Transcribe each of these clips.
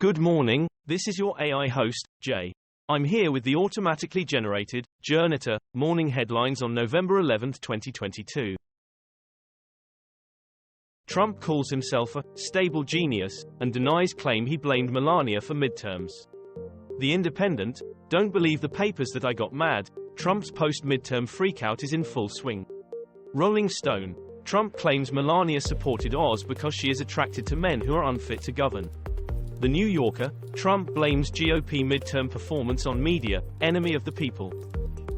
Good morning, this is your AI host, Jay. I'm here with the automatically generated, Journato, morning headlines on November 11, 2022. Trump calls himself a stable genius and denies claim he blamed Melania for midterms. The Independent, don't believe the papers that I got mad, Trump's post-midterm freakout is in full swing. Rolling Stone, Trump claims Melania supported Oz because she is attracted to men who are unfit to govern. The New Yorker, Trump blames GOP midterm performance on media, enemy of the people.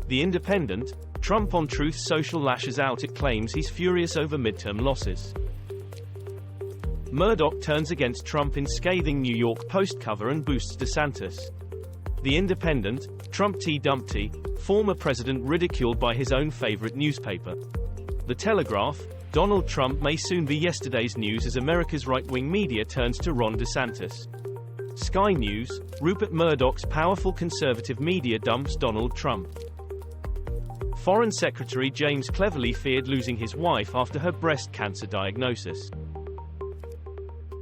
The Independent, Trump on Truth Social lashes out at claims he's furious over midterm losses. Murdoch turns against Trump in scathing New York Post cover and boosts DeSantis. The Independent, Trump Dumpty, former president ridiculed by his own favorite newspaper. The Telegraph, Donald Trump may soon be yesterday's news as America's right-wing media turns to Ron DeSantis. Sky News, Rupert Murdoch's powerful conservative media dumps Donald Trump. Foreign Secretary James Cleverly feared losing his wife after her breast cancer diagnosis.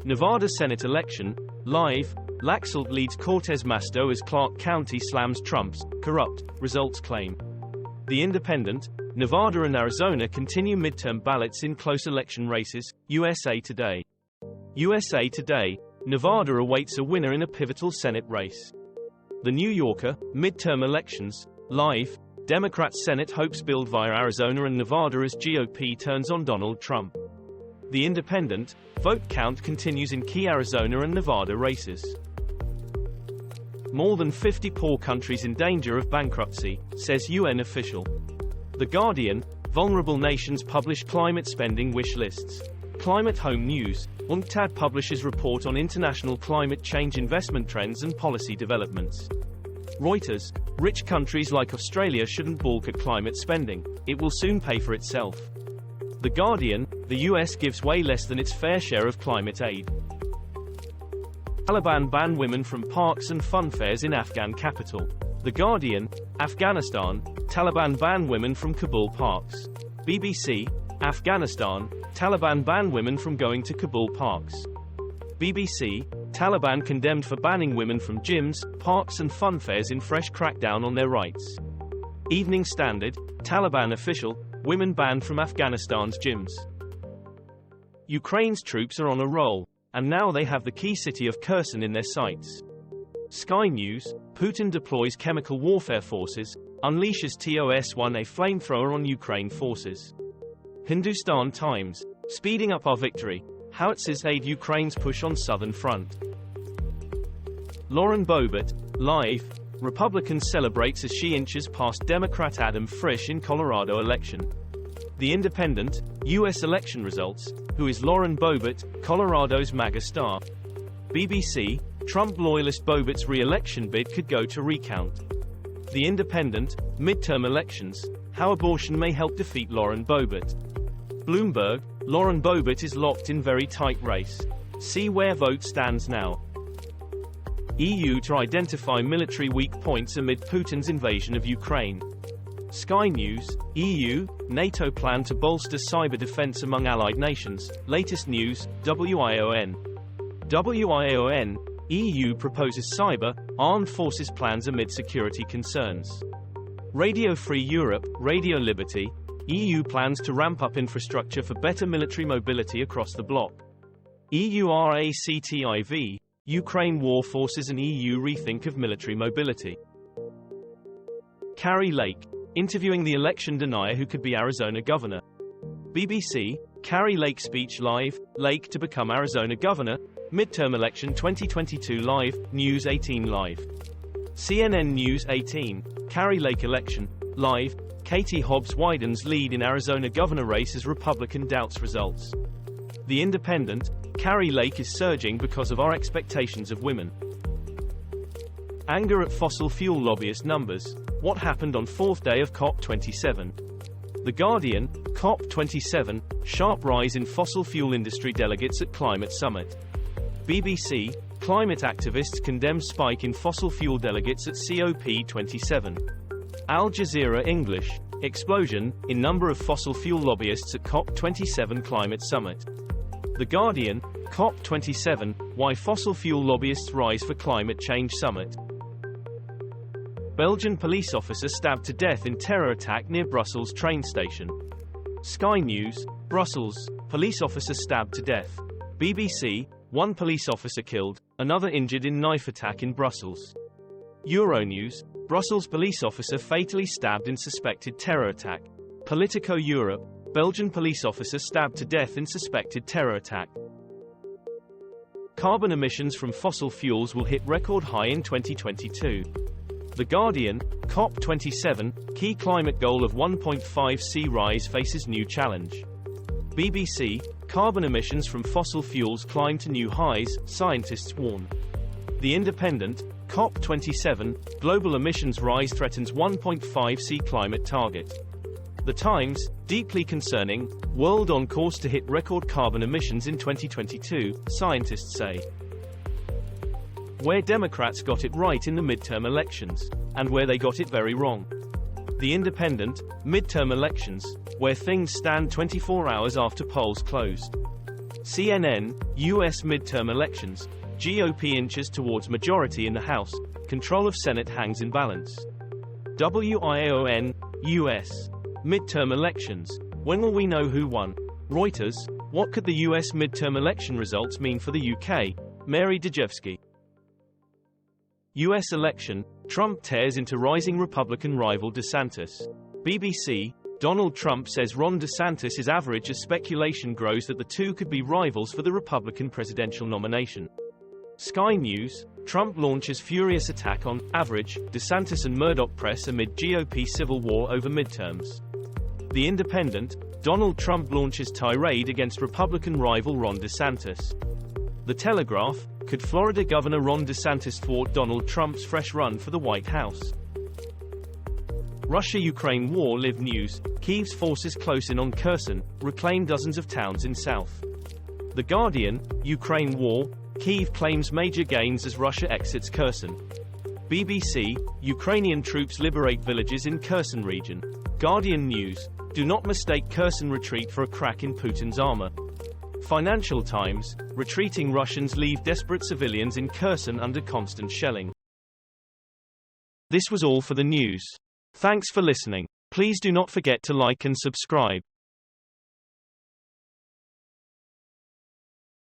Nevada Senate election, live, Laxalt leads Cortez Masto as Clark County slams Trump's corrupt results claim. The Independent, Nevada and Arizona continue midterm ballots in close election races, USA Today. USA Today, Nevada awaits a winner in a pivotal Senate race. The New Yorker, midterm elections, live, Democrat Senate hopes build via Arizona and Nevada as GOP turns on Donald Trump. The Independent, vote count continues in key Arizona and Nevada races. More than 50 poor countries in danger of bankruptcy, says UN official. The Guardian, vulnerable nations publish climate spending wish lists. Climate Home News, UNCTAD publishes report on international climate change investment trends and policy developments. Reuters, rich countries like Australia shouldn't balk at climate spending, it will soon pay for itself. The Guardian, the US gives way less than its fair share of climate aid. Taliban ban women from parks and fun fairs in Afghan capital. The Guardian, Afghanistan, Taliban ban women from Kabul parks. BBC, Afghanistan, Taliban ban women from going to Kabul parks. BBC, Taliban condemned for banning women from gyms, parks and fun fairs in fresh crackdown on their rights. Evening Standard, Taliban official, women banned from Afghanistan's gyms. Ukraine's troops are on a roll, and now they have the key city of Kherson in their sights. Sky News, Putin deploys chemical warfare forces, unleashes TOS-1A flamethrower on Ukraine forces. Hindustan Times, speeding up our victory, howitzers aid Ukraine's push on southern front. Lauren Boebert, live, Republican celebrates as she inches past Democrat Adam Frisch in Colorado election. The Independent, U.S. election results, who is Lauren Boebert, Colorado's MAGA star. BBC, Trump loyalist Boebert's re-election bid could go to recount. The Independent, midterm elections, how abortion may help defeat Lauren Boebert. Bloomberg, Lauren Boebert is locked in very tight race. See where vote stands now. EU to identify military weak points amid Putin's invasion of Ukraine. Sky News, EU, NATO plan to bolster cyber defense among allied nations. Latest news, WION. WION, EU proposes cyber, armed forces plans amid security concerns. Radio Free Europe, Radio Liberty, EU plans to ramp up infrastructure for better military mobility across the bloc. EURACTIV, Ukraine war forces and EU rethink of military mobility. Kari Lake, interviewing the election denier who could be Arizona governor. BBC, Kari Lake speech live, Lake to become Arizona governor, midterm election 2022 live, News 18 live. CNN News 18, Kari Lake election, live, Katie Hobbs widens lead in Arizona governor race as Republican doubts results. The Independent, Kari Lake is surging because of our expectations of women. Anger at fossil fuel lobbyist numbers, what happened on fourth day of COP27. The Guardian, COP27, sharp rise in fossil fuel industry delegates at climate summit. BBC, climate activists condemn spike in fossil fuel delegates at COP27. Al Jazeera English, explosion in number of fossil fuel lobbyists at COP27 climate summit. The Guardian, COP27, why fossil fuel lobbyists rise for climate change summit. Belgian police officer stabbed to death in terror attack near Brussels train station. Sky News, Brussels, police officer stabbed to death. BBC, one police officer killed, another injured in knife attack in Brussels. Euronews, Brussels police officer fatally stabbed in suspected terror attack. Politico Europe, Belgian police officer stabbed to death in suspected terror attack. Carbon emissions from fossil fuels will hit record high in 2022. The Guardian, COP27, key climate goal of 1.5°C rise faces new challenge. BBC, carbon emissions from fossil fuels climb to new highs, scientists warn. The Independent, COP27, global emissions rise threatens 1.5°C climate target. The Times, deeply concerning, world on course to hit record carbon emissions in 2022, scientists say. Where Democrats got it right in the midterm elections, and where they got it very wrong. The Independent, midterm elections, where things stand 24 hours after polls closed. CNN, U.S. midterm elections, GOP inches towards majority in the House, control of Senate hangs in balance. WION, U.S. midterm elections, when will we know who won? Reuters, what could the U.S. midterm election results mean for the U.K.? Mary Dejevsky. U.S. election, Trump tears into rising Republican rival DeSantis. BBC, Donald Trump says Ron DeSantis is average as speculation grows that the two could be rivals for the Republican presidential nomination. Sky News, Trump launches furious attack on average DeSantis and Murdoch press amid GOP civil war over midterms. The Independent, Donald Trump launches tirade against Republican rival Ron DeSantis. The Telegraph, could Florida Governor Ron DeSantis thwart Donald Trump's fresh run for the White House? Russia-Ukraine war. Live News, Kyiv's forces close in on Kherson, reclaim dozens of towns in south. The Guardian, Ukraine war, Kyiv claims major gains as Russia exits Kherson. BBC, Ukrainian troops liberate villages in Kherson region. Guardian News, do not mistake Kherson retreat for a crack in Putin's armor. Financial Times, retreating Russians leave desperate civilians in Kherson under constant shelling. This was all for the news. Thanks for listening. Please do not forget to like and subscribe.